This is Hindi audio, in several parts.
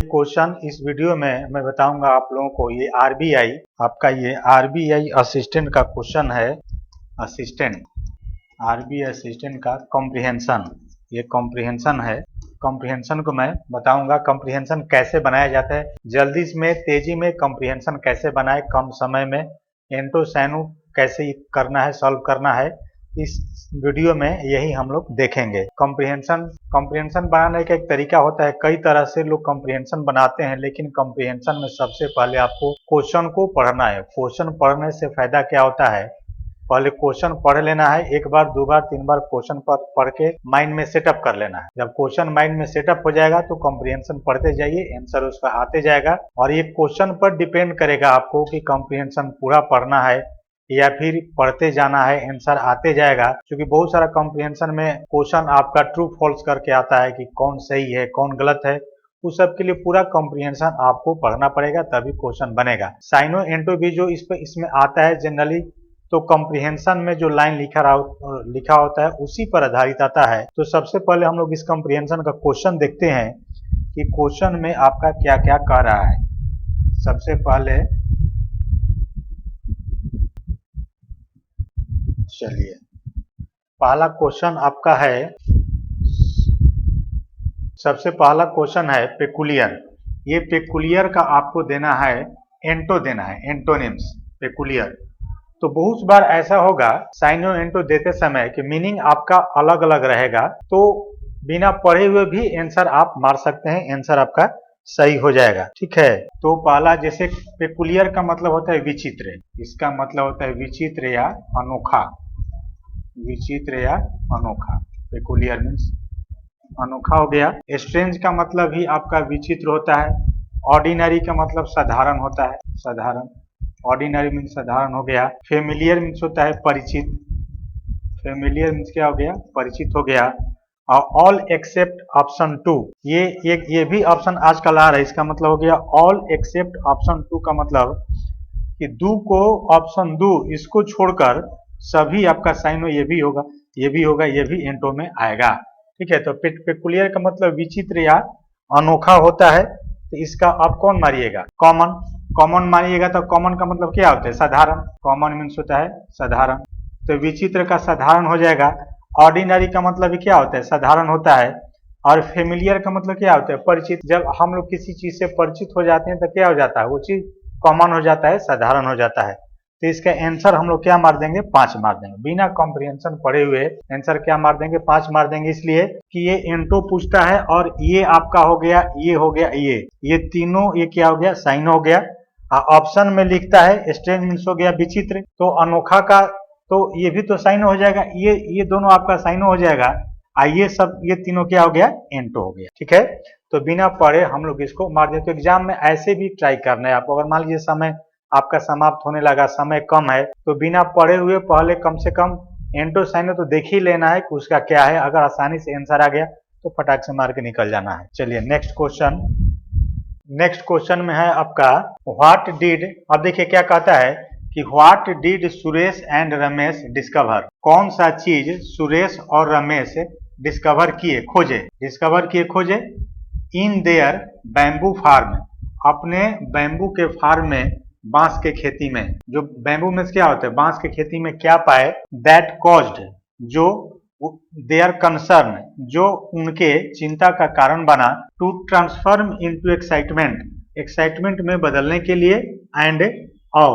क्वेश्चन इस वीडियो में मैं बताऊंगा आप लोगों को। ये आरबीआई आपका ये आरबीआई असिस्टेंट का क्वेश्चन है। आरबीआई असिस्टेंट का कॉम्प्रिहेंशन, ये कॉम्प्रिहेंशन है। कॉम्प्रिहेंशन को मैं बताऊंगा कॉम्प्रिहेंशन कैसे बनाया जाता है, जल्दी में तेजी में कॉम्प्रिहेंशन कैसे बनाए, कम समय में एंटो साइनो कैसे करना है, सॉल्व करना है। इस वीडियो में यही हम लोग देखेंगे। कॉम्प्रिहेंशन बनाने का एक तरीका होता है, कई तरह से लोग कॉम्प्रिहेंशन बनाते हैं, लेकिन कॉम्प्रिहेंशन में सबसे पहले आपको क्वेश्चन को पढ़ना है। क्वेश्चन पढ़ने से फायदा क्या होता है, पहले क्वेश्चन पढ़ लेना है, एक बार दो बार तीन बार क्वेश्चन पढ़ के माइंड में सेटअप कर लेना है। जब क्वेश्चन माइंड में सेटअप हो जाएगा तो कॉम्प्रिहेंशन पढ़ते जाइए, आंसर उसका आते जाएगा। और ये क्वेश्चन पर डिपेंड करेगा आपको कि कॉम्प्रिहेंशन पूरा पढ़ना है या फिर पढ़ते जाना है, आंसर आते जाएगा। क्योंकि बहुत सारा कॉम्प्रिहेंशन में क्वेश्चन आपका ट्रू फॉल्स करके आता है कि कौन सही है कौन गलत है। उस सब के लिए पूरा कॉम्प्रिहेंशन आपको पढ़ना पड़ेगा, तभी क्वेश्चन बनेगा। साइनो एंटो भी जो इसमें आता है जनरली, तो कॉम्प्रिहेंशन में जो लाइन लिखा होता है उसी पर आधारित आता है। तो सबसे पहले हम लोग इस कॉम्प्रिहेंशन का क्वेश्चन देखते हैं कि क्वेश्चन में आपका क्या क्या कह रहा है। सबसे पहले चलिए, पहला क्वेश्चन आपका है, सबसे पहला क्वेश्चन है पेकुलियर। ये पेकुलियर का आपको देना है एंटो देना है, एंटोनिम्स पेकुलियर। तो बहुत बार ऐसा होगा साइनो एंटो देते समय कि मीनिंग आपका अलग अलग रहेगा, तो बिना पढ़े हुए भी आंसर आप मार सकते हैं, आंसर आपका सही हो जाएगा। ठीक है, तो पहला जैसे पेकुलियर का मतलब होता है विचित्र, इसका मतलब होता है विचित्र या अनोखा। विचित्र या अनोखा, पेकुलियर मीन्स अनोखा हो गया। स्ट्रेंज का मतलब ही आपका विचित्र होता है। ऑर्डिनरी का मतलब साधारण होता है, साधारण, ऑर्डिनरी मीन्स साधारण हो गया। फेमिलियर मीन्स होता है परिचित, फेमिलियर मीन्स क्या हो गया, परिचित हो गया। और ऑल एक्सेप्ट ऑप्शन 2, ये भी ऑप्शन आजकल आ रहा है, इसका मतलब हो गया ऑल एक्सेप्ट ऑप्शन 2 का मतलब कि दो को ऑप्शन 2 इसको छोड़कर सभी आपका साइनो ये भी होगा, ये भी होगा, ये भी एंटो में आएगा। ठीक है, तो पेकुलियर का मतलब विचित्र या अनोखा होता है। तो इसका आप कौन मारिएगा, कॉमन। कॉमन मारिएगा तो कॉमन का मतलब क्या होता है, साधारण। कॉमन मीन्स होता है साधारण, तो विचित्र का साधारण हो जाएगा। ऑर्डिनरी का मतलब क्या होता है, साधारण होता है। और फेमिलियर का मतलब क्या होता है, परिचित। जब हम लोग किसी चीज से परिचित हो जाते हैं तो क्या हो जाता है, वो चीज कॉमन हो जाता है, साधारण हो जाता है। तो इसका आंसर हम लोग क्या मार देंगे, 5 मार देंगे। बिना कॉम्प्रिहेंशन पढ़े हुए आंसर क्या मार देंगे, 5 मार देंगे। इसलिए कि ये एंटो पूछता है और ये आपका हो गया, ये हो गया, ये तीनों, ये क्या हो गया, साइनो हो गया। ऑप्शन में लिखता है स्ट्रेंज मीन्स हो गया विचित्र, तो अनोखा का तो ये भी तो साइनो हो जाएगा, ये दोनों आपका साइनो हो जाएगा। ये सब, ये तीनों क्या हो गया, एंटो हो गया। ठीक है, तो बिना पढ़े हम लोग इसको मार देते। तो एग्जाम में ऐसे भी ट्राई करना है आपको। अगर मान लीजिए समय आपका समाप्त होने लगा, समय कम है, तो बिना पढ़े हुए पहले कम से कम एंटो साइनो तो देख ही लेना है कि उसका क्या है। अगर आसानी से आंसर आ गया तो फटाक से मार के निकल जाना है। चलिए नेक्स्ट क्वेश्चन। नेक्स्ट क्वेश्चन में है आपका व्हाट डिड, अब देखिए क्या कहता है कि what did Suresh and Ramesh discover. कौन सा चीज सुरेश और रमेश डिस्कवर किए, खोजे, डिस्कवर किए, खोजे। इन देयर बैम्बू फार्म, अपने बैम्बू के फार्म में, बांस के खेती में। जो बैम्बू में क्या होता है, बांस के खेती में क्या पाए, दैट कॉज्ड, जो देयर कंसर्न, जो उनके चिंता का कारण बना, to transform into excitement, excitement में बदलने के लिए, एंड ऑ,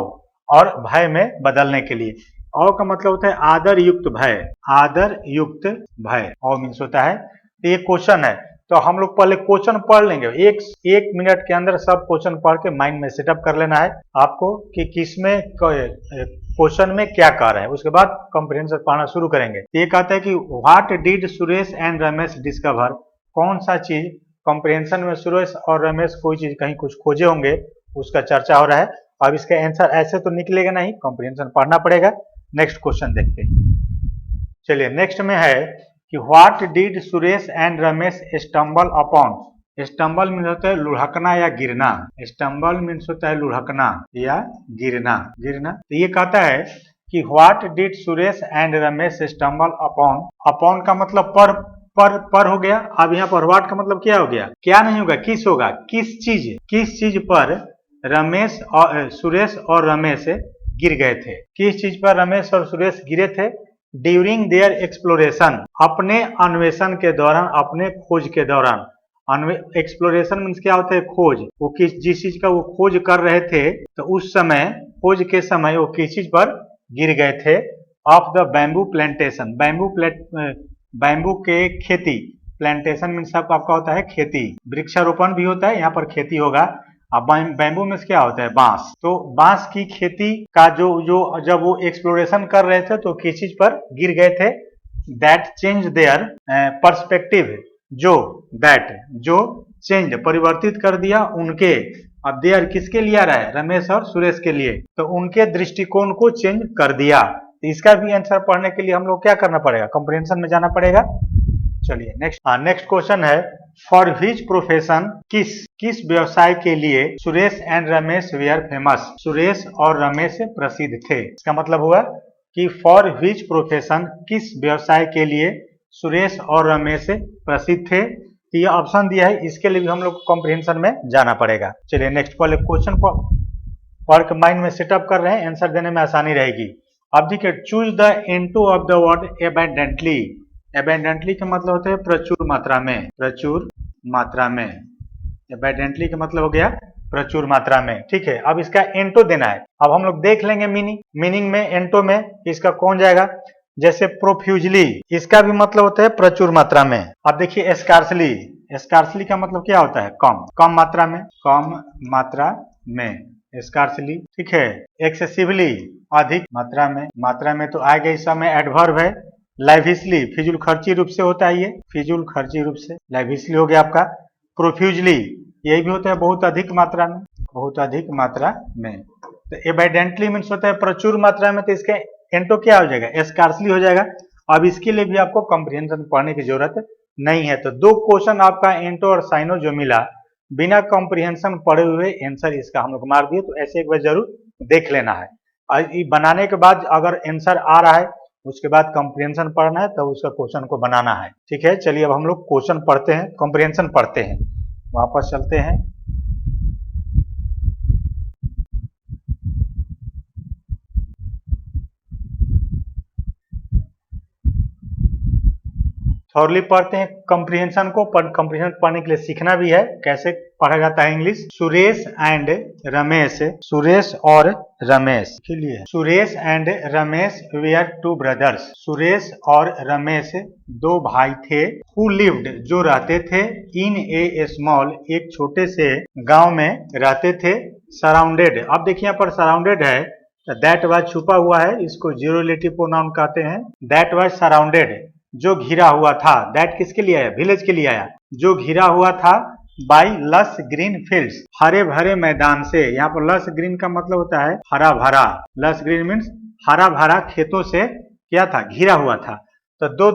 और भय में बदलने के लिए। औ का मतलब होता है आदर युक्त भय, आदर युक्त भय, औ मीन्स होता है। तो ये क्वेश्चन है, तो हम लोग पहले क्वेश्चन पढ़ लेंगे। एक मिनट के अंदर सब क्वेश्चन पढ़ के माइंड में सेटअप कर लेना है आपको कि किसमें क्वेश्चन में क्या कह रहे हैं। उसके बाद कॉम्प्रिहेंशन पढ़ना शुरू करेंगे। ये कहता है कि what did Suresh and Ramesh discover, कौन सा चीज कॉम्प्रिहेंशन में सुरेश और रमेश कोई चीज कहीं कुछ खोजे होंगे, उसका चर्चा हो रहा है। अब इसका आंसर ऐसे तो निकलेगा नहीं, कॉम्प्रिहेंशन पढ़ना पड़ेगा। नेक्स्ट क्वेश्चन देखते हैं। चलिए नेक्स्ट में है कि what did Suresh and Ramesh stumble upon. Stumble means होता है लुढ़कना या गिरना, स्टम्बल मीन्स होता है लुढ़कना या गिरना, गिरना। तो ये कहता है कि what did Suresh and Ramesh stumble upon, upon का मतलब पर, पर हो गया। अब यहाँ पर व्हाट का मतलब क्या हो गया, क्या नहीं होगा, किस होगा, किस चीज पर रमेश और सुरेश और रमेश गिर गए थे, किस चीज पर रमेश और सुरेश गिरे थे, ड्यूरिंग देयर एक्सप्लोरेशन, अपने अन्वेषण के दौरान, अपने खोज के दौरान। एक्सप्लोरेशन मीन्स क्या होता है, खोज। वो जिस चीज का वो खोज कर रहे थे तो उस समय, खोज के समय वो किस चीज पर गिर गए थे, of the bamboo plantation, bamboo के खेती, प्लांटेशन मीन्स आपका होता है खेती, वृक्षारोपण भी होता है, यहाँ पर खेती होगा। अब बैम्बू मीन्स क्या होता है, बांस। तो बांस की खेती का जो जब वो एक्सप्लोरेशन कर रहे थे तो किस चीज पर गिर गए थे, दैट चेंज देयर पर्सपेक्टिव, जो चेंज परिवर्तित कर दिया उनके, अब देयर किसके लिए आ रहा है, रमेश और सुरेश के लिए, तो उनके दृष्टिकोण को चेंज कर दिया। तो इसका भी आंसर पढ़ने के लिए हम लोग क्या करना पड़ेगा, कंप्रीहेंशन में जाना पड़ेगा। चलिए नेक्स्ट क्वेश्चन है, फॉर व्हिच प्रोफेशन, किस व्यवसाय के लिए Suresh and Ramesh were famous, Suresh और रमेश प्रसिद्ध थे। इसका मतलब हुआ कि फॉर व्हिच प्रोफेशन, किस व्यवसाय के लिए सुरेश और रमेश प्रसिद्ध थे। तो ये ऑप्शन दिया है, इसके लिए भी हम लोग कॉम्प्रिहेंशन में जाना पड़ेगा। चलिए नेक्स्ट पहले क्वेश्चन पढ़ के माइंड में सेटअप कर रहे हैं, आंसर देने में आसानी रहेगी। अब देखिए, choose the into of the word abundantly. Abundantly का मतलब होता है प्रचुर मात्रा में, प्रचुर मात्रा में। एबेंडेंटली का मतलब हो गया प्रचुर मात्रा में, ठीक है। अब इसका एंटो देना है। अब हम लोग देख लेंगे मीनिंग में, एंटो में इसका कौन जाएगा। जैसे प्रोफ्यूजली, इसका भी मतलब होता है प्रचुर मात्रा में। अब देखिए स्कार्सली, स्कार्सली का मतलब क्या होता है, कम मात्रा में, कम मात्रा में, स्कार्सली, ठीक है। एक्सेसिवली, अधिक मात्रा में तो आएगा इस समय एडवर्ब है। लैविशली, फिजूल खर्ची रूप से होता है, ये फिजूल खर्ची रूप से लैविशली हो गया आपका। प्रोफ्यूजली, यही भी होता है बहुत अधिक मात्रा में, बहुत अधिक मात्रा में। तो एबेंडेंटली मीन्स होता है प्रचुर मात्रा में, तो इसका एंटो क्या हो जाएगा, स्कार्सली हो जाएगा। अब इसके लिए भी आपको कॉम्प्रिहेंशन पढ़ने की जरूरत नहीं है। तो दो क्वेश्चन आपका एंटो और साइनो जो मिला, बिना कॉम्प्रिहेंशन पढ़े हुए आंसर इसका हम लोग मार दिए। तो ऐसे एक बार जरूर देख लेना है, और बनाने के बाद अगर आंसर आ रहा है उसके बाद कॉम्प्रिहेंशन पढ़ना है, तब उसका क्वेश्चन को बनाना है, ठीक है। चलिए अब हम लोग क्वेश्चन पढ़ते हैं, कॉम्प्रिहेंशन पढ़ते हैं, वापस चलते हैं। थॉरली पढ़ते हैं कॉम्प्रिहेंशन को। कॉम्प्रिहेंशन पढ़ने के लिए सीखना भी है कैसे पढ़ा जाता है इंग्लिश। सुरेश एंड रमेश, सुरेश और रमेश के लिए, Suresh and Ramesh were two brothers, Suresh और रमेश दो भाई थे। हु लिव्ड, जो रहते थे, इन ए स्मॉल, एक छोटे से गांव में रहते थे। सराउंडेड, अब देखिए यहाँ पर सराउंडेड है, दैट वाज छुपा हुआ है, इसको जीरो रिलेटिव प्रोनाउन कहते हैं। दैट वाज सराउंडेड, जो घिरा हुआ था, दैट किसके लिए आया, विलेज के लिए आया, जो घिरा हुआ था, बाई लस ग्रीन फील्ड्स, हरे भरे मैदान से। यहाँ पर लस ग्रीन का मतलब होता है हरा भरा, लस ग्रीन मीन्स हरा भरा खेतों से क्या था, घिरा हुआ था। तो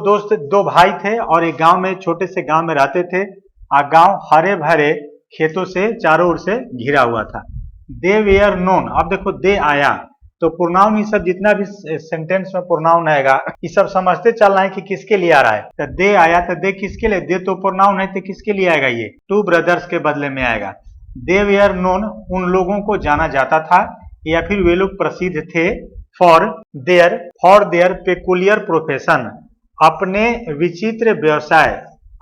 दो भाई थे और एक गांव में, छोटे से गांव में रहते थे, और गांव हरे भरे खेतों से चारों ओर से घिरा हुआ था। दे वेयर नोन, अब देखो दे आया, तो प्रोनाउन ये सब जितना भी सेंटेंस में प्रोनाउन आएगा, ये सब समझते चलना है कि किसके लिए आ रहा है। तो दे आया, तो दे किसके लिए, दे तो प्रोनाउन है, तो किसके लिए आएगा, ये टू ब्रदर्स के बदले में आएगा। दे वेयर नोन, उन लोगों को जाना जाता था, या फिर वे लोग प्रसिद्ध थे। फॉर देयर पेकुलियर प्रोफेशन, अपने विचित्र व्यवसाय,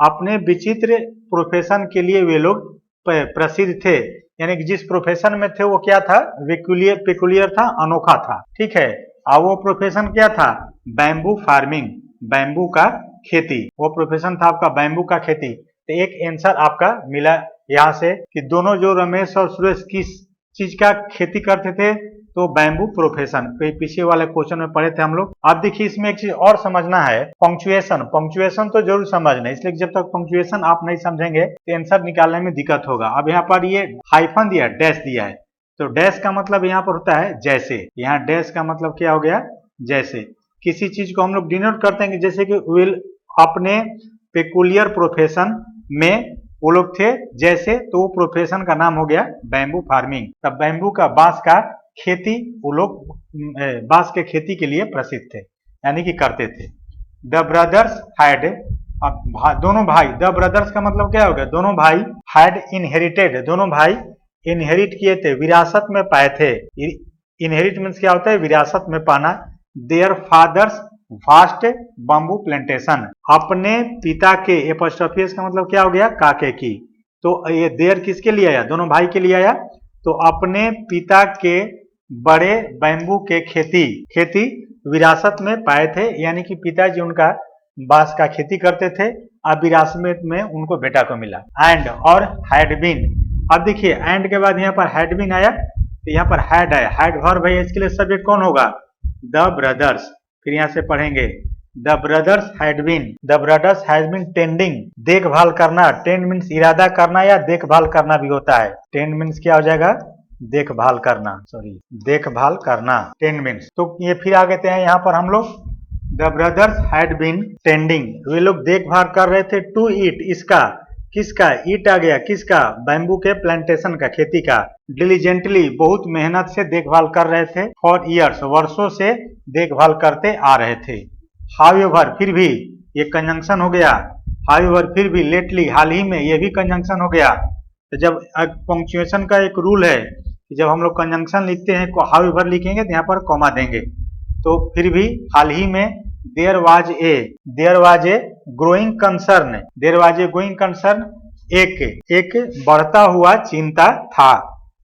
अपने विचित्र प्रोफेशन के लिए वे लोग प्रसिद्ध थे। यानी कि जिस प्रोफेशन में थे वो क्या था, पेकुलियर था, अनोखा था, ठीक है। और वो प्रोफेशन क्या था, बैम्बू फार्मिंग, बैम्बू का खेती, वो प्रोफेशन था आपका बैम्बू का खेती। तो एक आंसर आपका मिला यहाँ से कि दोनों जो रमेश और सुरेश किस चीज का खेती करते थे, तो बैम्बू प्रोफेशन। पीछे वाले क्वेश्चन में पढ़े थे हम लोग। अब देखिए इसमें एक चीज और समझना है, पंक्चुएशन तो जरूर समझना है, इसलिए जब तक पंक्चुएशन आप नहीं समझेंगे तो आंसर निकालने में दिक्कत होगा। अब यहाँ पर ये हाइफन दिया, डैश दिया है, तो डैश का मतलब यहाँ पर होता है जैसे, यहाँ डैश का मतलब क्या हो गया, जैसे। किसी चीज को हम लोग डिनोट करते हैं, जैसे कि विल, अपने पेकुलियर प्रोफेशन में वो लोग थे जैसे, तो प्रोफेशन का नाम हो गया बैम्बू फार्मिंग। तब बैम्बू का, बांस का खेती, वो लोग बांस के खेती के लिए प्रसिद्ध थे, यानी कि करते थे। द ब्रदर्स हैड अब दोनों भाई, द ब्रदर्स का मतलब क्या हो गया, दोनों भाई हैड इनहेरिटेड, दोनों भाई इनहेरिट किए थे, विरासत में पाए थे। इनहेरिट मीन्स क्या होता है, विरासत में पाना। Their father's vast bamboo plantation, अपने पिता के, एपोस्ट्रोफी का मतलब क्या हो गया, काके की। तो ये देयर किसके लिए आया, दोनों भाई के लिए आया। तो अपने पिता के बड़े बैम्बू के खेती विरासत में पाए थे, यानी कि पिताजी उनका बांस का खेती करते थे, अब विरासत में उनको बेटा को मिला। एंड और हैड बीन, अब देखिए एंड के बाद यहाँ पर हैड बीन आया, तो यहाँ पर हैड आया, हैड वर्ब है, इसके लिए सब्जेक्ट कौन होगा, द ब्रदर्स। फिर यहाँ से पढ़ेंगे the brothers had been, the brothers has been tending, देखभाल करना, टेंड मीन्स इरादा करना या देखभाल करना भी होता है। टेंड मीन्स क्या हो जाएगा, देखभाल करना, सॉरी देखभाल करना, टेंड मीन्स। तो ये फिर आ गए हैं यहाँ पर हम लोग, the brothers had been tending, वे लोग देखभाल कर रहे थे, टू ईट, इसका, किसका, ईट आ गया, किसका, बैम्बू के प्लांटेशन का, खेती का। डिलीजेंटली, बहुत मेहनत से देखभाल कर रहे थे। फॉर ईयर्स, वर्षों से देखभाल करते आ रहे थे। हाउएवर, फिर भी, ये कंजंक्शन हो गया। हाउएवर, फिर भी, लेटली, हाल ही में, ये भी कंजंक्शन हो गया। तो जब पंक्चुएशन का एक रूल है कि जब हम लोग कंजंक्शन लिखते हैं, हाउएवर लिखेंगे तो यहाँ पर कॉमा देंगे। तो फिर भी, हाल ही में, there was a growing concern, there was a growing concern, एक बढ़ता हुआ चिंता था।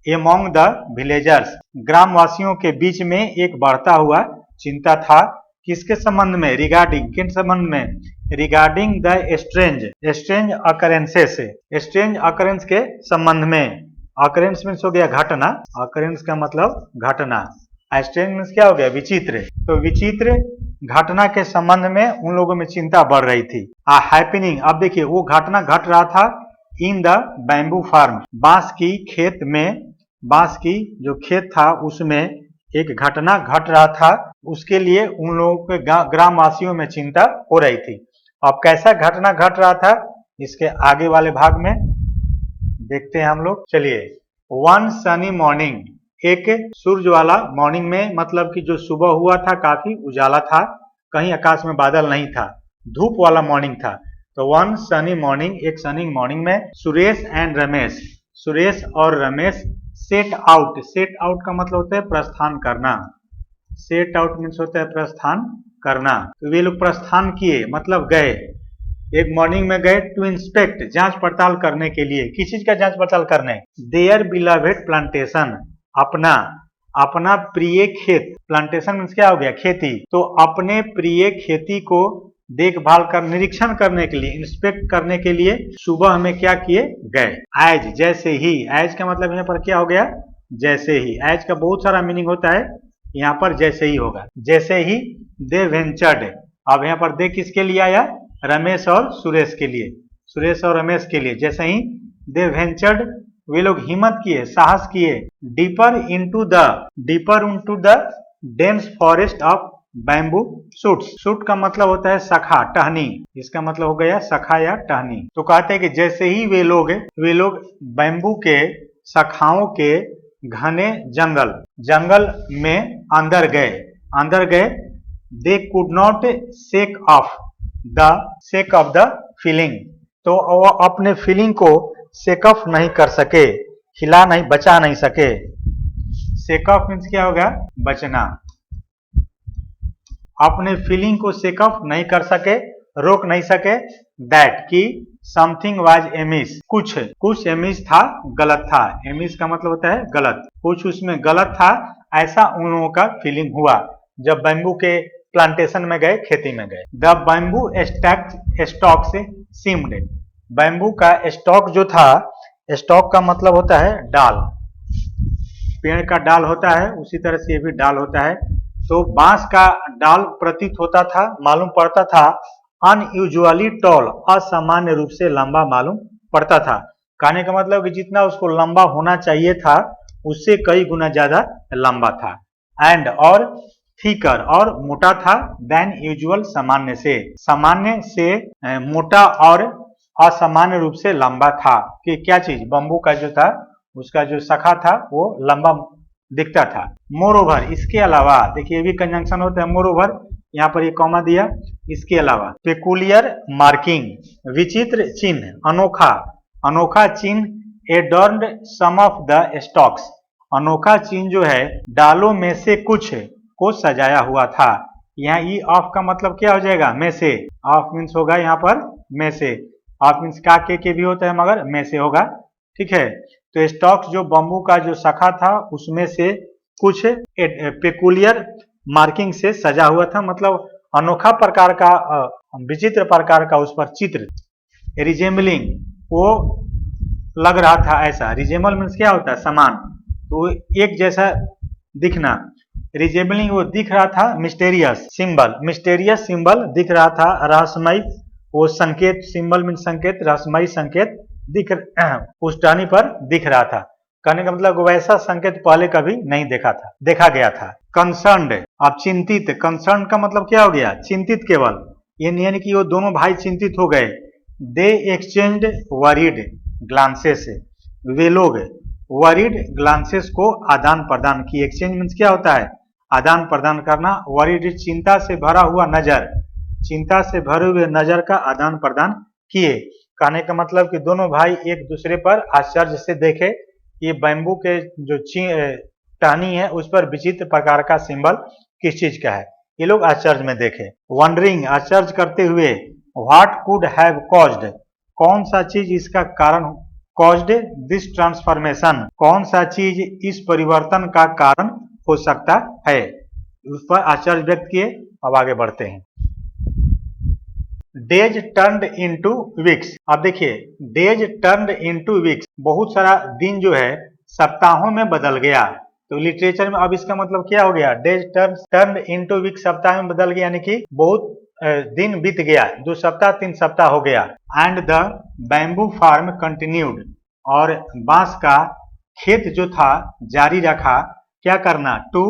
एमोंग द विलेजर्स, ग्रामवासियों के बीच में एक बढ़ता हुआ चिंता था। किसके संबंध में, रिगार्डिंग, किन संबंध में, regarding the strange occurrences, strange occurrence के संबंध में। अकरेंस मीन्स हो गया घटना, अकरेंस का मतलब घटना, स्ट्रेंज मीन्स क्या हो गया, विचित्र। तो विचित्र घटना के संबंध में उन लोगों में चिंता बढ़ रही थी। हैपनिंग, अब देखिए वो घटना घट रहा था इन द बैम्बू फार्म, बांस की खेत में, बांस की जो खेत था उसमें एक घटना घट रहा था, उसके लिए उन लोगों के ग्रामवासियों में चिंता हो रही थी। अब कैसा घटना घट रहा था, इसके आगे वाले भाग में देखते हैं हम लोग। चलिए, वन सनी मॉर्निंग, एक सूरज वाला मॉर्निंग में, मतलब कि जो सुबह हुआ था काफी उजाला था, कहीं आकाश में बादल नहीं था, धूप वाला मॉर्निंग था। तो वन सनी मॉर्निंग, एक सनी मॉर्निंग में, सुरेश एंड रमेश, सुरेश और Ramesh set out, set out का मतलब होता है प्रस्थान करना, सेट आउट मीन्स होता है प्रस्थान करना। तो वे लोग प्रस्थान किए मतलब गए, एक मॉर्निंग में गए, टू इंस्पेक्ट, जांच पड़ताल करने के लिए। किस चीज का जांच पड़ताल करने, देयर बिलवेड प्लांटेशन, अपना प्रिय खेत, प्लांटेशन मीन्स क्या हो गया, खेती। तो अपने प्रिय खेती को देखभाल कर, निरीक्षण करने के लिए, इंस्पेक्ट करने के लिए सुबह में क्या किए, गए। एज, जैसे ही, एज का मतलब यहाँ पर क्या हो गया, जैसे ही। एज का बहुत सारा मीनिंग होता है, यहाँ पर जैसे ही होगा। जैसे ही दे वेंचर्ड, अब यहाँ पर दे किसके लिए आया, रमेश और सुरेश के लिए, सुरेश और रमेश के लिए। जैसे ही दे वेंचर्ड, वे लोग हिम्मत किए, साहस किए, deeper into the dense forest of bamboo shoots, shoot का मतलब होता है शाखा, टहनी, इसका मतलब हो गया शाखा या टहनी। तो कहते हैं कि जैसे ही वे लोग बैम्बू के शाखाओं के घने जंगल में अंदर गए, they could not shake of the feeling, तो वो अपने फीलिंग को शेक ऑफ नहीं कर सके, बचा नहीं सके। शेक ऑफ मीन्स क्या होगा, बचना। अपने फीलिंग को शेक ऑफ नहीं कर सके, रोक नहीं सके। दैट की समथिंग वाज एमिस, कुछ एमिस था, गलत था। एमिस का मतलब होता है गलत, कुछ उसमें गलत था, ऐसा उन लोगों का फीलिंग हुआ जब बैम्बू के प्लांटेशन में गए, खेती में गए। द बैम्बू स्टॉक से सीम्ड, बैम्बू का स्टॉक जो था, स्टॉक का मतलब होता है डाल, पेड़ का डाल होता है, उसी तरह से ये भी डाल होता है। तो बांस का डाल प्रतीत होता था, मालूम पड़ता था, अनयूजुअली टॉल, असामान्य रूप से लंबा मालूम पड़ता था। कहने का मतलब कि जितना उसको लंबा होना चाहिए था उससे कई गुना ज्यादा लंबा था। एंड और थिकर, और मोटा था, देन यूजुअल, सामान्य से मोटा और असामान्य रूप से लंबा था। कि क्या चीज, बम्बू का जो था, उसका जो शाखा था वो लंबा दिखता था। मोर ओवर, इसके अलावा, देखिए ये भी कंजंक्शन होता है। मोर ओवर यहाँ पर ये कॉमा दिया। इसके अलावा पेकुलियर मार्किंग, विचित्र चिन्ह, अनोखा, अनोखा चिन्ह एडॉर्न्ड सम ऑफ द स्टॉक्स, अनोखा चिन्ह जो है डालों में से कुछ को सजाया हुआ था। यहाँ ई ऑफ का मतलब क्या हो जाएगा, में से, ऑफ मीन्स होगा यहाँ पर में से, ऑफ मीन्स का के भी होता है मगर में से होगा, ठीक है। तो स्टॉक्स जो बम्बू का जो शाखा था उसमें से कुछ पेकुलियर मार्किंग से सजा हुआ था, मतलब अनोखा प्रकार का, विचित्र प्रकार का उस पर चित्र, रिजेम्बलिंग, वो लग रहा था ऐसा। रिजेम्बल मीन्स क्या होता है, समान, तो एक जैसा दिखना, रिजेम्बलिंग वो दिख रहा था। मिस्टेरियस सिंबल, मिस्टेरियस सिंबल दिख रहा था, रहस्यमय वो संकेत, सिंबल मीन्स संकेत, रहस्यमय संकेत दिख उस टहनी पर दिख रहा था। कहने का मतलब वैसा संकेत पहले कभी नहीं देखा गया था। कंसर्न्ड, अब चिंतित, कंसर्न का मतलब क्या हो गया, चिंतित केवल, यानी कि वो दोनों भाई चिंतित हो गए। दे एक्सचेंज्ड वरीड ग्लांसेस, वे लोग वरीड ग्लांसेस को आदान प्रदान किए। एक्सचेंज मीन्स क्या होता है, आदान प्रदान करना। वरीड चिंता से भरा हुआ नजर, चिंता से भरे हुए नजर का आदान प्रदान किए। कहने का मतलब कि दोनों भाई एक दूसरे पर आश्चर्य से देखे। ये बैम्बू के जो टहनी है उस पर विचित्र प्रकार का सिंबल किस चीज का है, ये लोग आश्चर्य में देखे। वंडरिंग, आश्चर्य करते हुए। व्हाट कुड हैव कॉज्ड, कौन सा चीज इसका कारण, कॉज्ड दिस ट्रांसफॉर्मेशन, कौन सा चीज इस परिवर्तन का कारण हो सकता है, उस पर आश्चर्य व्यक्त किए। अब आगे बढ़ते हैं। डेज टर्न्ड इनटू वीक्स, अब देखिए डेज टर्न्ड इनटू वीक्स, बहुत सारा दिन जो है सप्ताहों में बदल गया। तो लिटरेचर में अब इसका मतलब क्या हो गया, डेज टर्न्ड इनटू वीक्स, सप्ताह में बदल गया, यानी कि बहुत दिन बीत गया, 2 सप्ताह 3 सप्ताह हो गया। And the bamboo farm continued, और बांस का खेत जो था जारी रखा, क्या करना, टू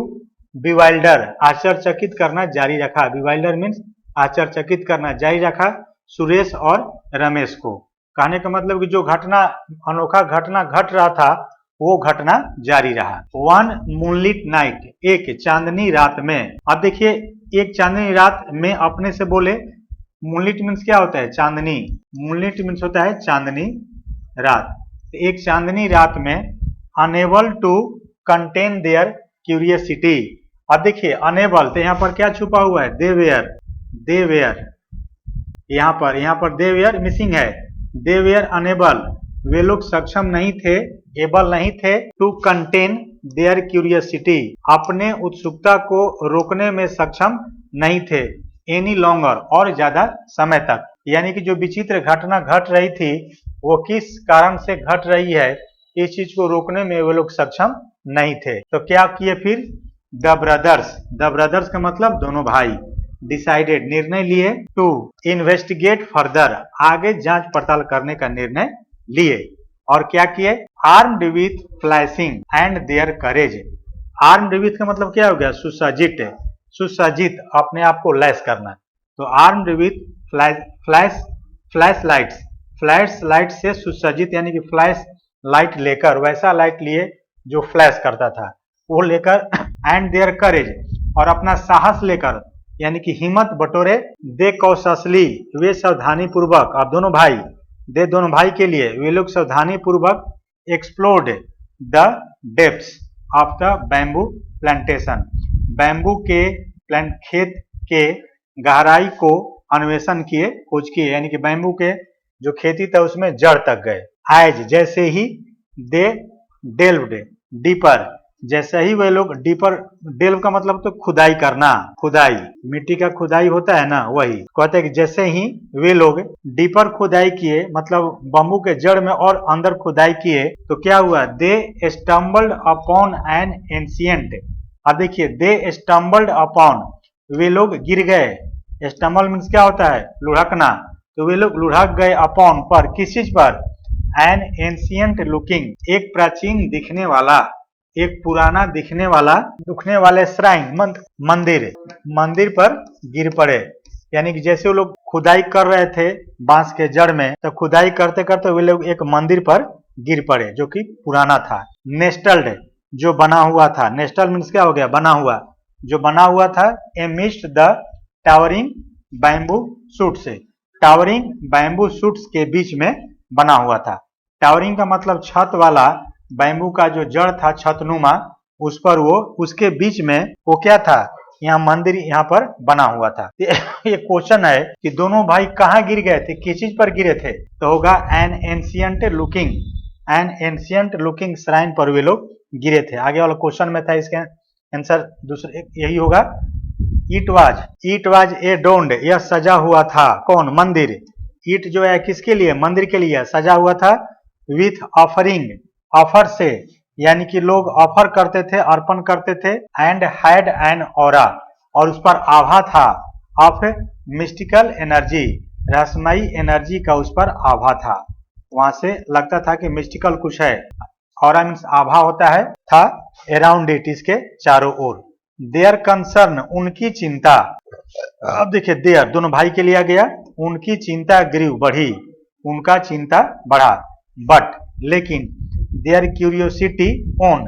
बिवाइल्डर, आश्चर्यचकित करना जारी रखा। बिवाइल्डर मीन्स आश्चर्यचकित करना जारी रखा सुरेश और रमेश को। कहने का मतलब कि जो घटना, अनोखा घटना घट रहा था वो घटना जारी रहा। वन मूनलिट नाइट, एक चांदनी रात में। अब देखिए एक चांदनी रात में अपने से बोले, मूनलिट मीन्स क्या होता है, चांदनी, मूनलिट मीन्स होता है चांदनी रात। एक चांदनी रात में unable to contain their curiosity. अब देखिए अनेबल, तो यहाँ पर क्या छुपा हुआ है, दे वेयर, यहाँ पर दे वेयर मिसिंग है, दे वेयर अनेबल, वे लोग सक्षम नहीं थे, एबल नहीं थे, टू कंटेन देयर क्यूरियसिटी, अपने उत्सुकता को रोकने में सक्षम नहीं थे, एनी लॉन्गर, और ज्यादा समय तक। यानी कि जो विचित्र घटना घट रही थी वो किस कारण से घट रही है, इस चीज को रोकने में वे लोग सक्षम नहीं थे। तो क्या किए फिर, द ब्रदर्स का मतलब दोनों भाई, डिसाइडेड निर्णय लिए, टू इन्वेस्टिगेट फर्दर, आगे जांच पड़ताल करने का निर्णय लिए। और क्या किए, armed with flashing and there courage. Armed with का मतलब क्या हो गया, सुसज्जित, सुसज्जित, अपने आप को लैस करना। तो आर्म्ड विथ फ्लैश लाइट से सुसज्जित, यानी कि फ्लैश लाइट लेकर, वैसा लाइट लिए जो फ्लैश करता था वो लेकर, एंड देयर करेज, और अपना साहस लेकर, यानी कि हिम्मत बटोरे, दे कॉशसली, वे सावधानी पूर्वक, अब दोनों भाई के लिए वे लोग सावधानी पूर्वक explored the depths of the bamboo plantation, bamboo के खेत के गहराई को अन्वेषण किए, खोज किए, यानी कि बैम्बू के जो खेती था उसमें जड़ तक गए। एज, जैसे ही, दे डेल्व्ड डीपर, जैसे ही वे लोग डीपर, डेल्व का मतलब तो खुदाई करना, खुदाई, मिट्टी का खुदाई होता है ना, वही कहते हैं कि जैसे ही वे लोग डीपर खुदाई किए, मतलब बम्बू के जड़ में और अंदर खुदाई किए, तो क्या हुआ, दे स्टम्बल्ड अपॉन एन एंशिएंट। अब देखिए दे स्टम्बल्ड अपॉन, वे लोग गिर गए, स्टम्बल मीन्स क्या होता है, लुढ़कना, तो वे लोग लुढ़क गए, अपॉन पर, किस चीज पर, एन एंशिएंट लुकिंग, एक प्राचीन दिखने वाला, एक पुराना दिखने वाले श्राइन, मंदिर पर गिर पड़े। यानी कि जैसे वो लोग खुदाई कर रहे थे बांस के जड़ में, तो खुदाई करते करते वे लोग एक मंदिर पर गिर पड़े जो कि पुराना था। नेस्टल्ड, जो बना हुआ था, नेस्टल मीन्स क्या हो गया, बना हुआ, जो बना हुआ था, amidst the towering bamboo shoot से। टावरिंग बैम्बू शूट्स के बीच में बना हुआ था। टावरिंग का मतलब छत वाला, बैम्बू का जो जड़ था छतनुमा, उस पर वो उसके बीच में वो क्या था, यहाँ मंदिर यहाँ पर बना हुआ था। ये क्वेश्चन है कि दोनों भाई कहाँ गिर गए थे, किस चीज पर गिरे थे, तो होगा एन एंशियंट लुकिंग श्राइन पर वे लोग गिरे थे। आगे वाला क्वेश्चन में था, इसका आंसर दूसरा यही होगा। इट वाज ए डोन्ड, यह सजा हुआ था, कौन, मंदिर। इट जो है किसके लिए, मंदिर के लिए सजा हुआ था। विथ ऑफरिंग, ऑफर से, यानी कि लोग ऑफर करते थे, अर्पण करते थे। एंड हैड एन ऑरा, और उस पर आभा था। ऑफ मिस्टिकल एनर्जी, रहस्यमयी एनर्जी का उस पर आभा था। वहां से लगता था कि मिस्टिकल कुछ है। ऑरा मीन्स आभा होता है, था अराउंड इट, इसके चारों ओर। देयर कंसर्न, उनकी चिंता। अब देखिए देयर दोनों भाई के लिया गया, उनकी चिंता ग्रीव, बढ़ी, उनका चिंता बढ़ा। बट, लेकिन, देयर क्यूरियोसिटी ऑन,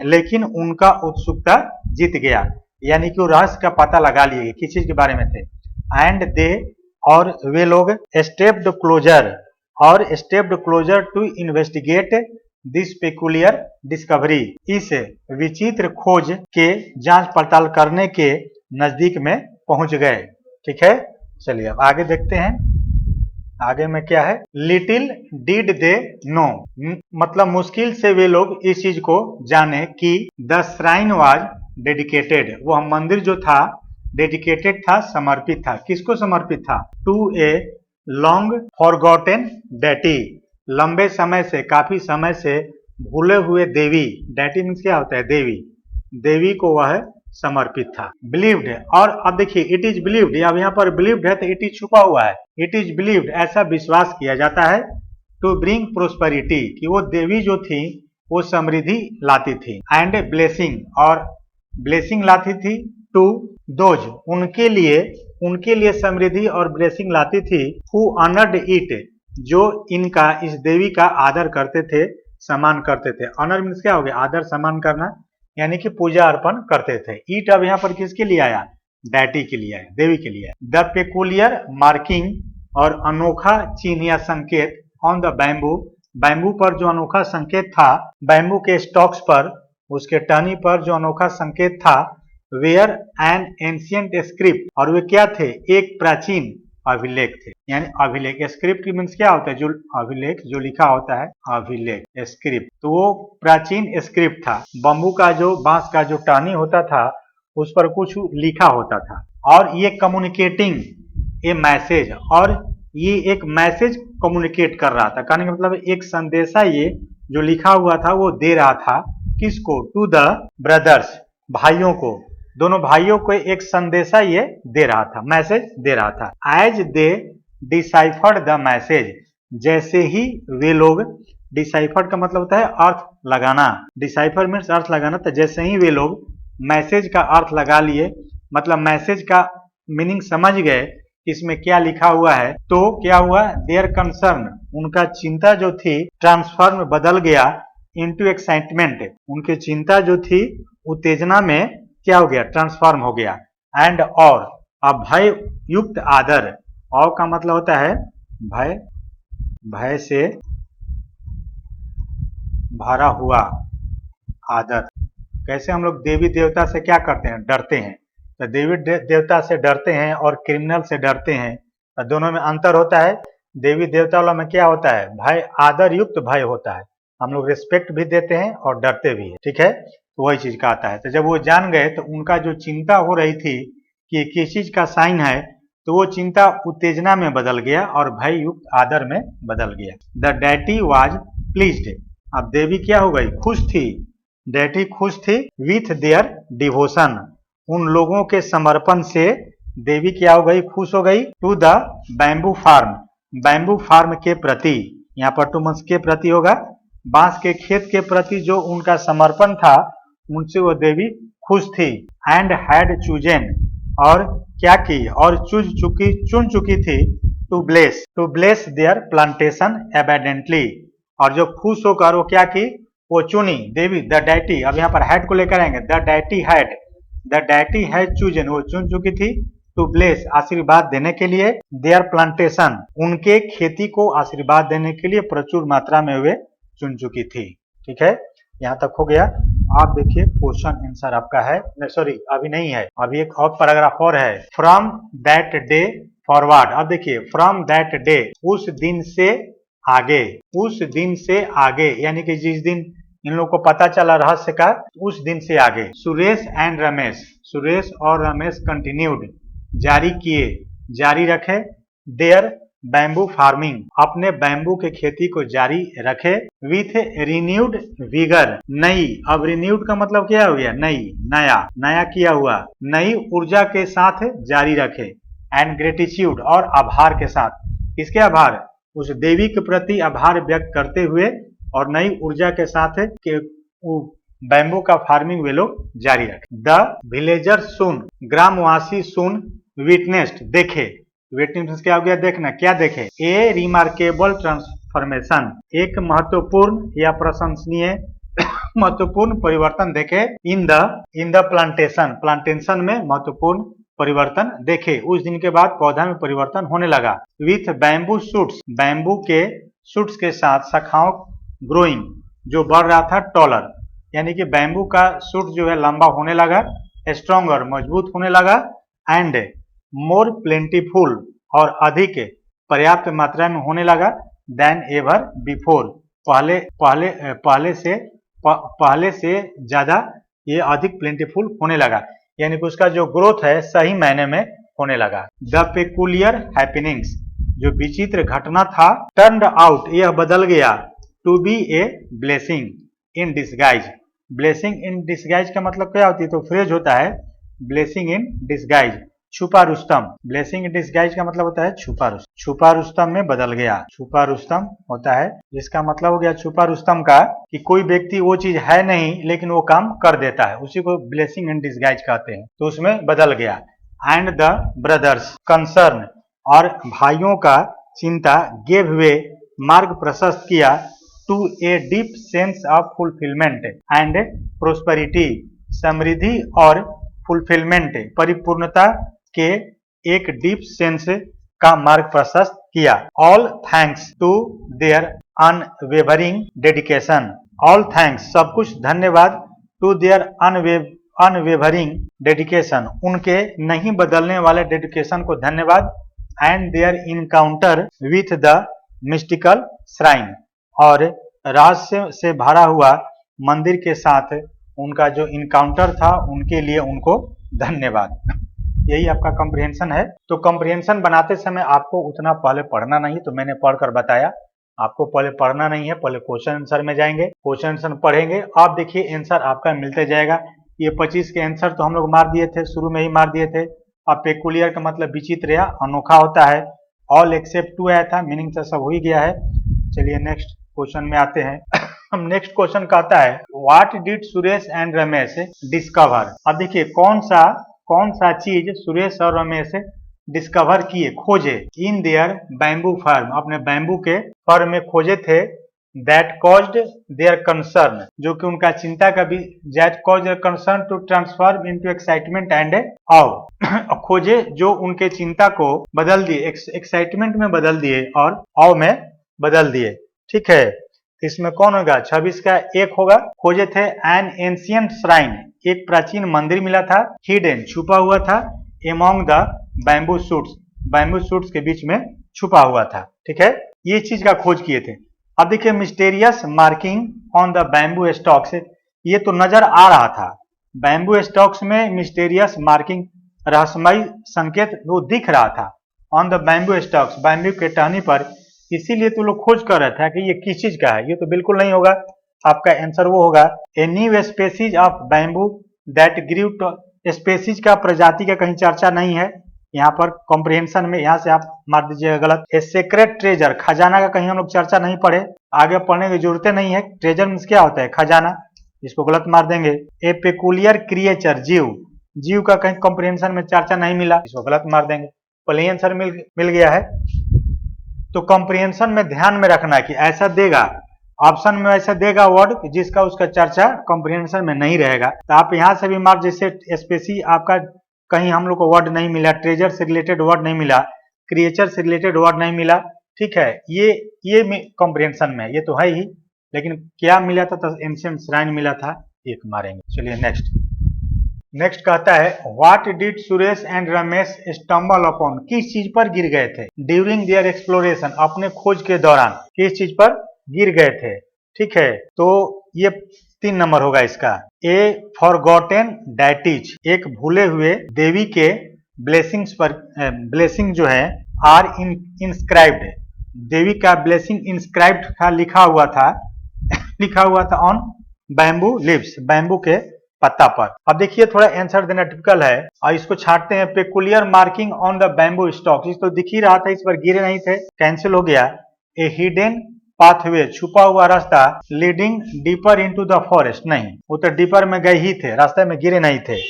लेकिन उनका उत्सुकता जीत गया, यानी कि वो रहस्य का पता लगा लिए किस चीज के बारे में थे। एंड दे, और वे लोग, stepped closer to investigate this peculiar discovery, इस विचित्र खोज के जांच पड़ताल करने के नजदीक में पहुंच गए। ठीक है, चलिए अब आगे देखते हैं। आगे में क्या है, लिटिल डिड दे नो, मतलब मुश्किल से वे लोग इस चीज को जाने कि द श्राइन वाज डेडिकेटेड, वह मंदिर जो था डेडिकेटेड था, समर्पित था। किसको समर्पित था, to a long forgotten deity, लंबे समय से, काफी समय से भूले हुए देवी। डेटी मीन्स क्या होता है, देवी, देवी को वह समर्पित था। बिलीव्ड, और अब देखिए इट इज बिलीव्ड, अब यहाँ पर बिलीव्ड है तो इट इज छुपा हुआ है। इट इज बिलीव्ड, ऐसा विश्वास किया जाता है, टू ब्रिंग प्रोस्पेरिटी, कि वो देवी जो थी वो समृद्धि लाती थी। एंड ब्लेसिंग, और ब्लेसिंग लाती थी। टू दोज, उनके लिए समृद्धि और ब्लेसिंग लाती थी। हु ऑनर्ड इट, जो इनका, इस देवी का आदर करते थे, सम्मान करते थे। ऑनर मीन्स क्या हो गया, आदर सम्मान करना, यानी कि पूजा अर्पण करते थे। ईट अब यहाँ पर किसके लिए आया, डैटी के लिए आया, देवी के लिए। द पेकुलियर मार्किंग, और अनोखा चिन्ह या संकेत, ऑन द बैम्बू, बैम्बू पर जो अनोखा संकेत था, बैम्बू के स्टॉक्स पर, उसके टहनी पर जो अनोखा संकेत था। वेयर एन एंशियंट स्क्रिप्ट, और वे क्या थे, एक प्राचीन अभिलेख थे। यानी अभिलेख, स्क्रिप्ट मीन्स क्या होता है, जो अभिलेख जो लिखा होता है, अभिलेख, स्क्रिप्ट, तो वो प्राचीन स्क्रिप्ट था। बम्बू का जो, बांस का जो टहनी होता था, उस पर कुछ लिखा होता था। और ये कम्युनिकेटिंग ए मैसेज, और ये एक मैसेज कम्युनिकेट कर रहा था। कहने का मतलब एक संदेशा, ये जो लिखा हुआ था वो दे रहा था, किसको, टू द ब्रदर्स, भाइयों को, दोनों भाइयों को एक संदेशा ये दे रहा था, मैसेज दे रहा था। As they deciphered the message, जैसे ही वे लोग, डिसाइफर्ड का मतलब होता है अर्थ लगाना, डिसाइफर मीन्स अर्थ लगाना, तो जैसे ही वे लोग मैसेज का अर्थ लगा लिए, मतलब मैसेज का मीनिंग समझ गए इसमें क्या लिखा हुआ है, तो क्या हुआ, देयर कंसर्न, उनका चिंता जो थी, ट्रांसफॉर्म, बदल गया, इनटू एक्साइटमेंट, उनकी चिंता जो थी उत्तेजना में क्या हो गया, ट्रांसफॉर्म हो गया। एंड, और, अब भय युक्त आदर, और का मतलब होता है भय, भय से भरा हुआ आदर। कैसे हम लोग देवी देवता से क्या करते हैं, डरते हैं, तो देवी देवता से डरते हैं और क्रिमिनल से डरते हैं, तो दोनों में अंतर होता है। देवी देवता वाला में क्या होता है, भय, आदर युक्त भय होता है, हम लोग रिस्पेक्ट भी देते हैं और डरते भी हैं। ठीक है, तो वही चीज का आता है। तो जब वो जान गए तो उनका जो चिंता हो रही थी कि किस चीज का साइन है, तो वो चिंता उत्तेजना में बदल गया और भय युक्त आदर में बदल गया। द डेटी वाज प्लीज्ड, अब देवी क्या हो गई, खुश थी, डेटी खुश थी। विथ देयर डिवोशन, उन लोगों के समर्पण से देवी क्या हो गई, खुश हो गई। To the bamboo farm, bamboo farm के प्रति, यहाँ पर टू मंस के प्रति होगा, बांस के खेत के प्रति जो उनका समर्पण था, उनसे वो देवी खुश थी। एंड हैड चूजन, और क्या की, और चुन चुकी थी, to bless their plantation abundantly, और जो खुश होकर वो क्या की, वो चुनी देवी, द डैटी, अब यहाँ पर हैड को लेकर आएंगे, the deity had, the deity has chosen, वो चुन चुकी थी, टू ब्लेस, आशीर्वाद देने के लिए, देयर प्लांटेशन, उनके खेती को आशीर्वाद देने के लिए प्रचुर मात्रा में वे चुन चुकी थी। ठीक है, यहाँ तक हो गया। आप देखिए क्वेश्चन आंसर आपका है, सॉरी अभी नहीं है, अभी एक और पैराग्राफ और है। फ्रॉम दैट डे फॉरवर्ड, अब देखिए फ्रॉम दैट डे, उस दिन से आगे, उस दिन से आगे, यानी कि जिस दिन इन लोगों को पता चला रहस्य का, उस दिन से आगे। सुरेश एंड रमेश, सुरेश और रमेश कंटिन्यूड, जारी किए, जारी रखे, देयर बैम्बू फार्मिंग, अपने बैम्बू के खेती को जारी रखे, विथ रिन्यूड विगर, नई, अब रिन्यूड का मतलब क्या हो गया, नई, नया, नया किया हुआ, नई ऊर्जा के साथ जारी रखे, एंड ग्रेटिट्यूड, और आभार के साथ, किसके आभार, उस देवी के प्रति आभार व्यक्त करते हुए और नई ऊर्जा के साथ बैम्बू का फार्मिंग वे लोग जारी रखे। द विलेजर सुन, ग्रामवासी सुन, विटनेस्ड, देखे, विटनेस क्या हो गया, देखना, क्या देखे, ए रिमार्केबल ट्रांसफॉर्मेशन, एक महत्वपूर्ण या प्रशंसनीय महत्वपूर्ण परिवर्तन देखे, इन द प्लांटेशन, प्लांटेशन में महत्वपूर्ण परिवर्तन देखे, उस दिन के बाद पौधा में परिवर्तन होने लगा, विथ बैम्बू शूट्स, बैम्बू के शूट्स के साथ शाखाओं, ग्रोइंग, जो बढ़ रहा था, टॉलर, यानी कि बैम्बू का शूट जो है लंबा होने लगा, स्ट्रॉन्गर, मजबूत होने लगा, एंड मोर प्लेंटीफुल, और अधिक पर्याप्त मात्रा में होने लगा, देन एवर बिफोर, पहले से ज्यादा ये अधिक प्लेंटीफुल होने लगा, यानी कि उसका जो ग्रोथ है सही मायने में होने लगा। द पेकुलियर हैपनिंग्स, जो विचित्र घटना था, टर्न्ड आउट, यह बदल गया, to be a blessing in disguise, blessing in disguise का मतलब क्या होती है, तो फ्रेज होता है ब्लेसिंग इन डिसगाइज, छुपा रुस्तम, ब्लेसिंग इन डिसगाइज का मतलब होता है छुपा रुस्तम, छुपा रुस्तम में बदल गया, छुपा रुस्तम होता है, जिसका मतलब हो गया छुपा रुस्तम का कि कोई व्यक्ति वो चीज है नहीं लेकिन वो काम कर देता है, उसी को ब्लेसिंग इन डिसगाइज कहते हैं, तो उसमें बदल गया। एंड द ब्रदर्स कंसर्न, और भाइयों का चिंता, गेव वे, मार्ग प्रशस्त किया, to a deep sense of fulfilment and prosperity, समृद्धि और फुलफिलमेंट, परिपूर्णता के एक डीप सेंस का मार्ग प्रशस्त किया। All thanks to their unwavering dedication, all thanks, सब कुछ धन्यवाद, टू देयर अनवेवरिंग डेडिकेशन, उनके नहीं बदलने वाले डेडिकेशन को धन्यवाद, and their encounter with the mystical shrine, और रहस्य से भरा हुआ मंदिर के साथ उनका जो इनकाउंटर था उनके लिए उनको धन्यवाद। यही आपका कॉम्प्रिहेंशन है। तो कॉम्प्रिहेंशन बनाते समय आपको उतना पहले पढ़ना नहीं, तो मैंने पढ़कर बताया, आपको पहले पढ़ना नहीं है, पहले क्वेश्चन आंसर में जाएंगे, क्वेश्चन आंसर पढ़ेंगे, आप देखिए आंसर आपका मिलते जाएगा। ये 25 के आंसर तो हम लोग मार दिए थे, शुरू में ही मार दिए थे। अब पेकुलियर का मतलब विचित्र या अनोखा होता है, ऑल एक्सेप्ट टू आया था, मीनिंग तो सब हो ही गया है। चलिए नेक्स्ट क्वेश्चन में आते हैं। हम नेक्स्ट क्वेश्चन कहता है, what did Suresh and Ramesh discover. अब देखिए कौन सा चीज सुरेश और रमेश डिस्कवर किए, खोजे, इन देयर बैम्बू फार्म, अपने बैम्बू के फर्म में खोजे थे, दैट कॉज्ड देयर कंसर्न, जो कि उनका चिंता का भी, that caused their concern to transform into excitement and awe, खोजे जो उनके चिंता को बदल दिए, एक्साइटमेंट में बदल दिए और ऑव में बदल दिए। ठीक है, इसमें कौन होगा, 26 का एक होगा। खोजे थे एन एंशिएंट श्राइन, एक प्राचीन मंदिर मिला था, हिडन, छुपा हुआ था, एमोंग द बैम्बू शूट्स के बीच में छुपा हुआ था। ठीक है, ये चीज का खोज किए थे। अब देखिए mysterious marking on the bamboo stocks, ये तो नजर आ रहा था, बैम्बू स्टॉक्स में मिस्टेरियस मार्किंग, रहस्यमय संकेत वो दिख रहा था, on the bamboo stocks, bamboo के टहनी पर, इसीलिए तो लोग खोज कर रहे थे कि ये किस चीज का है। ये तो बिल्कुल नहीं होगा, आपका आंसर वो होगा, a new species of bamboo that grew, species का, प्रजाति का कहीं चर्चा नहीं है यहाँ पर कॉम्प्रिहेंशन में, यहाँ से आप मार दीजिएगा गलत। ए सेक्रेट ट्रेजर, खजाना का कहीं हम लोग चर्चा नहीं पढ़े, आगे पढ़ने की जरूरत नहीं है, ट्रेजर मींस क्या होता है, खजाना, इसको गलत मार देंगे। ए पेकुलियर क्रिएचर, जीव का कहीं कॉम्प्रिहेंशन में चर्चा नहीं मिला, इसको गलत मार देंगे। पहले आंसर मिल गया है। तो कॉम्प्रिहेंशन में ध्यान में रखना कि ऐसा देगा ऑप्शन में वैसे देगा वर्ड जिसका उसका चर्चा कॉम्प्रिहेंशन में नहीं रहेगा, तो आप यहाँ से भी मार्क, जैसे स्पेसी आपका कहीं हम लोग को वर्ड नहीं मिला, ट्रेजर से रिलेटेड वर्ड नहीं मिला, क्रिएचर से रिलेटेड वर्ड नहीं मिला, ठीक है, ये कॉम्प्रिहेंशन में ये तो है ही, लेकिन क्या मिला था, तो एंशिएंट श्राइन मिला था, एक मारेंगे। चलिए नेक्स्ट कहता है what did Suresh and Ramesh stumble upon, किस चीज पर गिर गए थे, ड्यूरिंग देयर एक्सप्लोरेशन, अपने खोज के दौरान किस चीज पर गिर गए थे, ठीक है, तो ये 3 नंबर होगा इसका। ए फॉरगॉटेन डैटिज, एक भूले हुए देवी के ब्लेसिंग्स पर, ब्लेसिंग जो है आर इंस्क्राइब्ड, देवी का ब्लेसिंग इंस्क्राइब्ड था, लिखा हुआ था ऑन बैम्बू लिव्स, बैम्बू के पत्ता पर। अब देखिए थोड़ा आंसर देना टिपिकल है, और इसको छाटते हैं। Peculiar marking on the bamboo stalk, इस तो दिख ही रहा था, इस पर गिरे नहीं थे, कैंसिल हो गया। ए हिडन पाथवे, छुपा हुआ रास्ता, leading deeper into the forest, नहीं, वो तो डीपर में गए ही थे, रास्ते में गिरे नहीं थे।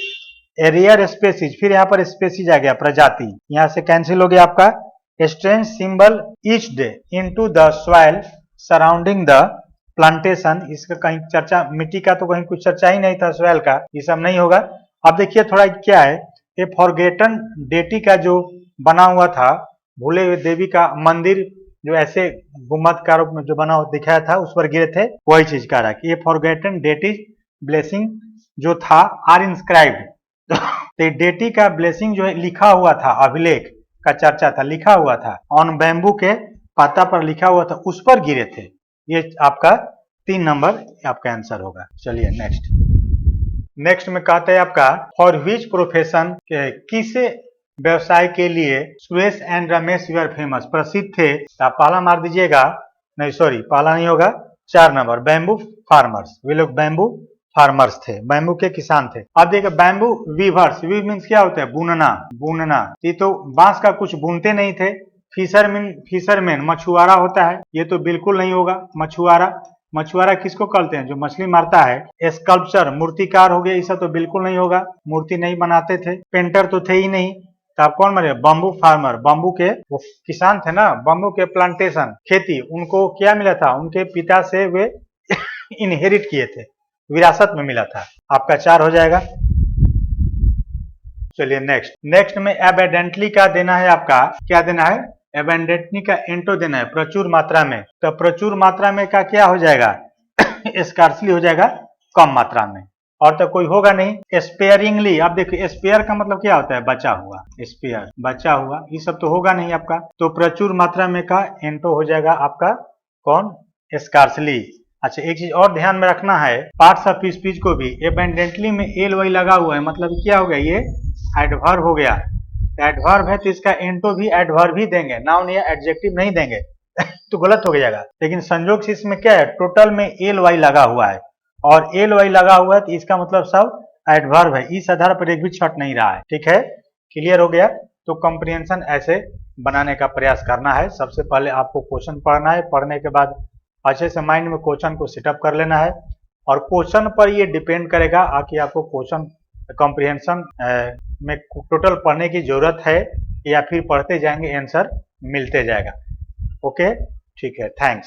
ए रेयर स्पेसीज, फिर यहाँ पर स्पेसीज आ गया, प्रजाति, यहाँ से कैंसिल हो गया आपका। Strange symbol etched into the soil surrounding the plantation, इसका कहीं चर्चा, मिट्टी का तो कहीं कुछ चर्चा ही नहीं था, सॉइल का, ये सब नहीं होगा। अब देखिए थोड़ा क्या है, ये फॉरगेटन डेटी का जो बना हुआ था, भूले हुए देवी का मंदिर जो ऐसे गुम्बद का रूप में जो बना हुआ दिखाया था, उस पर गिरे थे, वही चीज कह रहा है कि ये फॉरगेटन डेटी ब्लेसिंग जो था आर इंस्क्राइब्ड, तो डेटी का ब्लेसिंग जो है लिखा हुआ था, अभिलेख का चर्चा था, लिखा हुआ था, ऑन बैम्बू के पत्ता पर लिखा हुआ था, उस पर गिरे थे। ये आपका 3 नंबर आपका आंसर होगा। चलिए नेक्स्ट में कहते हैं आपका फॉर विच प्रोफेशन, किस व्यवसाय के लिए Suresh and Ramesh were famous, प्रसिद्ध थे, आप पहला मार दीजिएगा, नहीं सॉरी पहला नहीं होगा, 4 नंबर, बैम्बू फार्मर्स, वे लोग बैम्बू फार्मर्स थे, बैम्बू के किसान थे। अब देखिए बैम्बू वीवर्स, वीव मीन्स क्या होता है, बुनना, ये तो बांस का कुछ बुनते नहीं थे। फिशरमैन मछुआरा होता है, ये तो बिल्कुल नहीं होगा, मछुआरा किसको कहते हैं, जो मछली मारता है। स्कल्पचर, मूर्तिकार हो गया, ये सब तो बिल्कुल नहीं होगा, मूर्ति नहीं बनाते थे। पेंटर तो थे ही नहीं, तो आप कौन मारे, बम्बू फार्मर, बम्बू के वो किसान थे ना, बम्बू के प्लांटेशन, खेती, उनको क्या मिला था, उनके पिता से वे इनहेरिट किए थे, विरासत में मिला था। आपका 4 हो जाएगा। चलिए नेक्स्ट में एबेडेंटली का देना है, आपका क्या देना है, एबेंडेंटली का एंटो देना है, प्रचुर मात्रा में, तो प्रचुर मात्रा में का क्या हो जाएगा स्कार्सली हो जाएगा, कम मात्रा में, और तो कोई होगा नहीं। स्पेयरिंगली, अब देखिए स्पेयर का मतलब क्या होता है, बचा हुआ, स्पेयर बचा हुआ, ये सब तो होगा नहीं आपका, तो प्रचुर मात्रा में का एंटो हो जाएगा आपका कौन, स्कार्सली। अच्छा एक चीज और ध्यान में रखना है, पार्ट्स ऑफ स्पीच को भी एबेंडेंटली में एल वाई लगा हुआ है, मतलब क्या हो गया, ये एडवर्ब हो गया, एडवर्ब है तो इसका एंटो भी एडवर्ब ही देंगे, नाउन या एडजेक्टिव नहीं देंगे तो गलत हो जाएगा। लेकिन संयोग से इसमें क्या है, टोटल में एल वाई लगा हुआ है, और एल वाई लगा हुआ है तो इसका मतलब सब एडवर्ब है, इस आधार पर एक भी छट नहीं रहा है, ठीक है, क्लियर हो गया। तो कॉम्प्रिहेंशन ऐसे बनाने का प्रयास करना है। सबसे पहले आपको क्वेश्चन पढ़ना है, पढ़ने के बाद अच्छे से माइंड में क्वेश्चन को सेटअप कर लेना है, और क्वेश्चन पर ये डिपेंड करेगा कि आपको क्वेश्चन कॉम्प्रिहेंशन में टोटल पढ़ने की जरूरत है या फिर पढ़ते जाएंगे आंसर मिलते जाएगा। ओके, ठीक है, थैंक्स।